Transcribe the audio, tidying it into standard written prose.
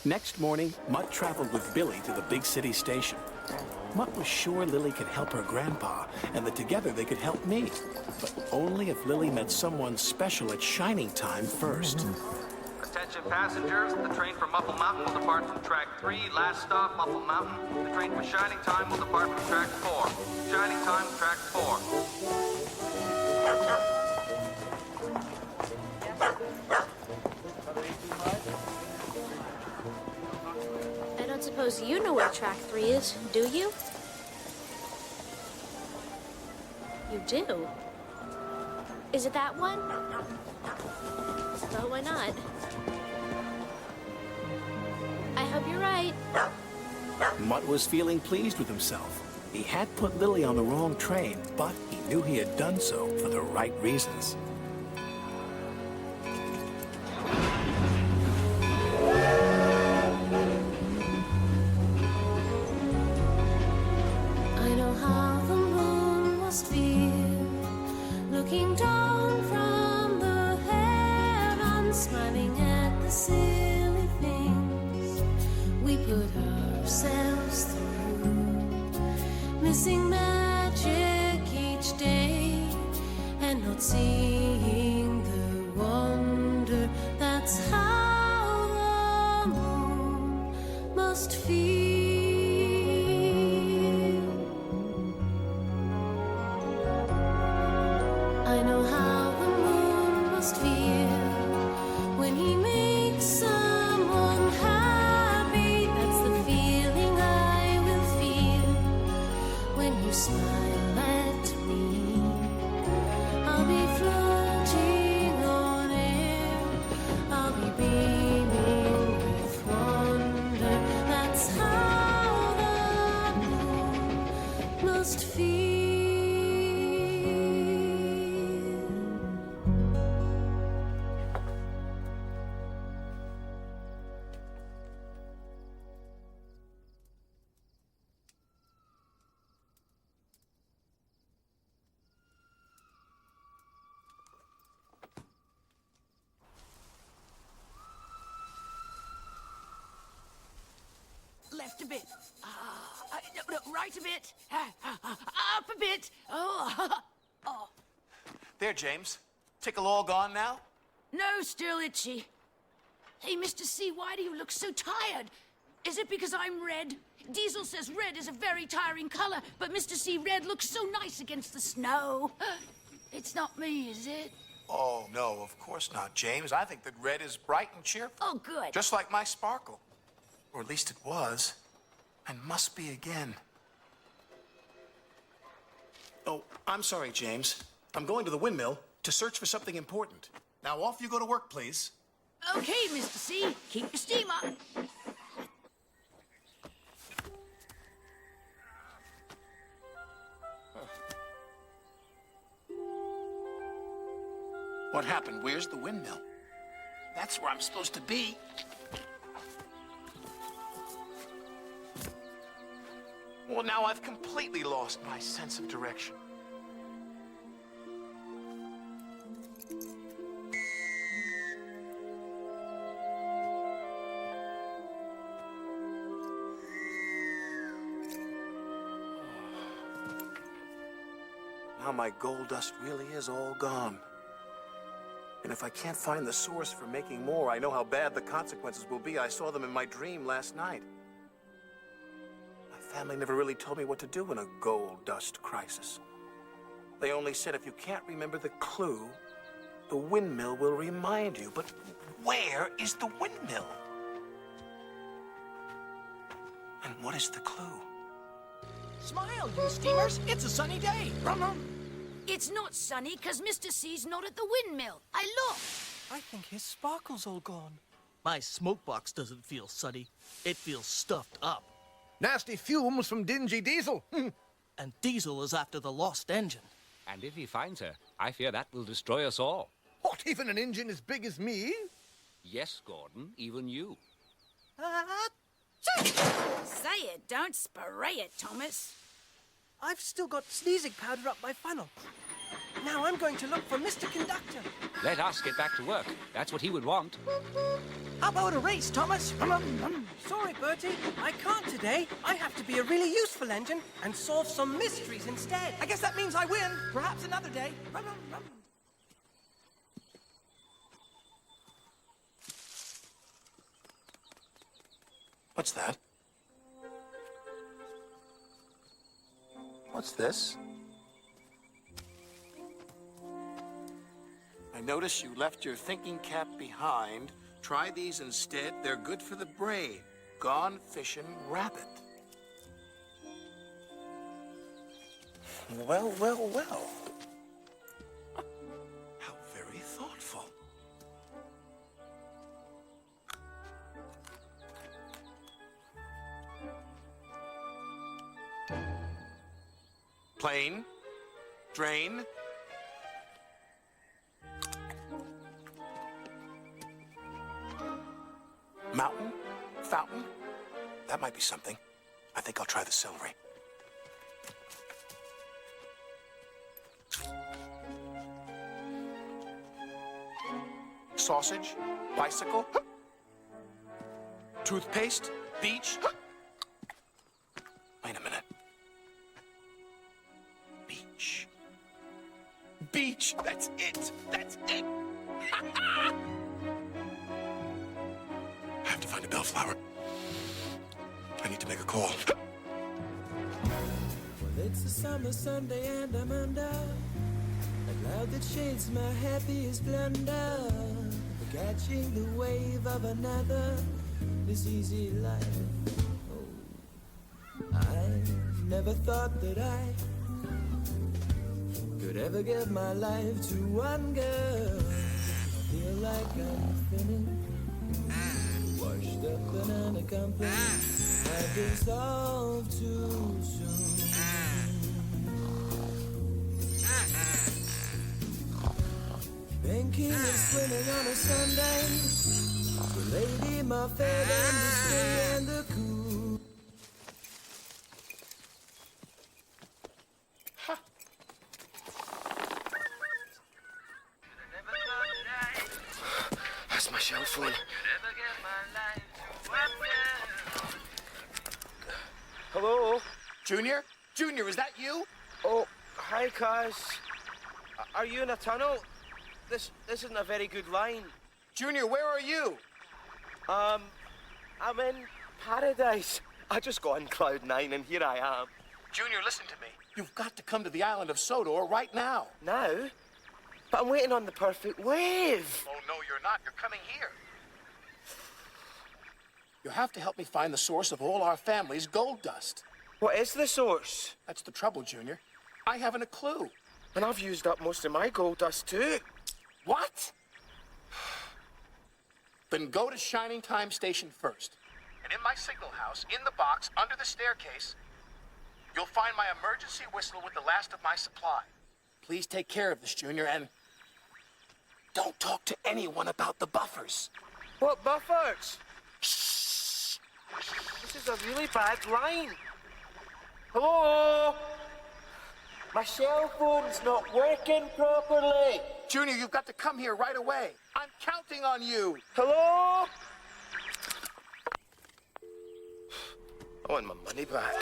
Next morning, Mutt traveled with Billy to the big city station. Mutt was sure Lily could help her grandpa, and that together they could help me. But only if Lily met someone special at shining time first. Attention passengers, the train for Muffle Mountain will depart from track 3, last stop Muffle Mountain. The train for Shining Time will depart from track 4. Shining Time, track 4. I don't suppose you know where track 3 is, do you? You do? Is it that one? Well, why not? I hope you're right. Mutt was feeling pleased with himself. He had put Lily on the wrong train, but he knew he had done so for the right reasons. I know how the moon must feel, looking down from the heavens, smiling at the silly things we put ourselves through, missing magic each day and not seeing the wonder. That's how the moon must feel. I know how the moon must feel when he makes someone happy. That's the feeling I will feel when you smile at me. I'll be floating on air, I'll be beaming with wonder. That's how the moon must feel. Left a bit. No, right a bit. Up a bit. Oh. There, James. Tickle all gone now? No, still itchy. Hey, Mr. C, why do you look so tired? Is it because I'm red? Diesel says red is a very tiring color, but Mr. C, red looks so nice against the snow. It's not me, is it? Oh, no, of course not, James. I think that red is bright and cheerful. Oh, good. Just like my sparkle. Or at least it was. And must be again. Oh, I'm sorry, James. I'm going to the windmill to search for something important. Now off you go to work, please. Okay, Mr. C, keep your steam up. What happened? Where's the windmill? That's where I'm supposed to be. Well, now I've completely lost my sense of direction. Now my gold dust really is all gone. And if I can't find the source for making more, I know how bad the consequences will be. I saw them in my dream last night. My family never really told me what to do in a gold dust crisis. They only said if you can't remember the clue, the windmill will remind you. But where is the windmill? And what is the clue? Smile, you steamers. It's a sunny day. Rum. It's not sunny because Mr. C's not at the windmill. I looked. I think his sparkle's all gone. My smoke box doesn't feel sunny. It feels stuffed up. Nasty fumes from dingy Diesel. And Diesel is after the lost engine. And if he finds her, I fear that will destroy us all. What, even an engine as big as me? Yes, Gordon, even you. Say it, don't spray it, Thomas. I've still got sneezing powder up my funnel. Now I'm going to look for Mr. Conductor. Let us get back to work. That's what he would want. How about a race, Thomas? Sorry, Bertie. I can't today. I have to be a really useful engine and solve some mysteries instead. I guess that means I win. Perhaps another day. What's that? What's this? I notice you left your thinking cap behind. Try these instead. They're good for the brain. Gone fishing rabbit. Well, well, well. How very thoughtful. Plane, drain. Mountain, fountain. That might be something. I think I'll try the celery. Sausage, bicycle, toothpaste, beach. Wait a minute. Beach. Beach! That's it! That's it! I have to find a bellflower. I need to make a call. Well, it's a summer Sunday and I'm under a cloud that shades my happiest blunder. Catching the wave of another, this easy life. Oh, I never thought that I could ever give my life to one girl. I feel like I'm spinning, washed up and unaccompanied. I dissolved too soon. Thinking of swimming on a Sunday, the lady, my fair, and the stay and the cool. That's my cell phone. Hello? Junior? Junior, is that you? Oh, hi, Cuz. Are you in a tunnel? This isn't a very good line. Junior, where are you? I'm in paradise. I just got on cloud 9 and here I am. Junior, listen to me. You've got to come to the island of Sodor right now. Now? But I'm waiting on the perfect wave. Oh, no, you're not. You're coming here. You have to help me find the source of all our family's gold dust. What is the source? That's the trouble, Junior. I haven't a clue. And I've used up most of my gold dust, too. What? Then go to Shining Time Station first. And in my signal house, in the box, under the staircase, you'll find my emergency whistle with the last of my supply. Please take care of this, Junior, and don't talk to anyone about the buffers. What buffers? Shh. This is a really bad line. Hello? My cell phone's not working properly. Junior, you've got to come here right away. I'm counting on you. Hello? I want my money back.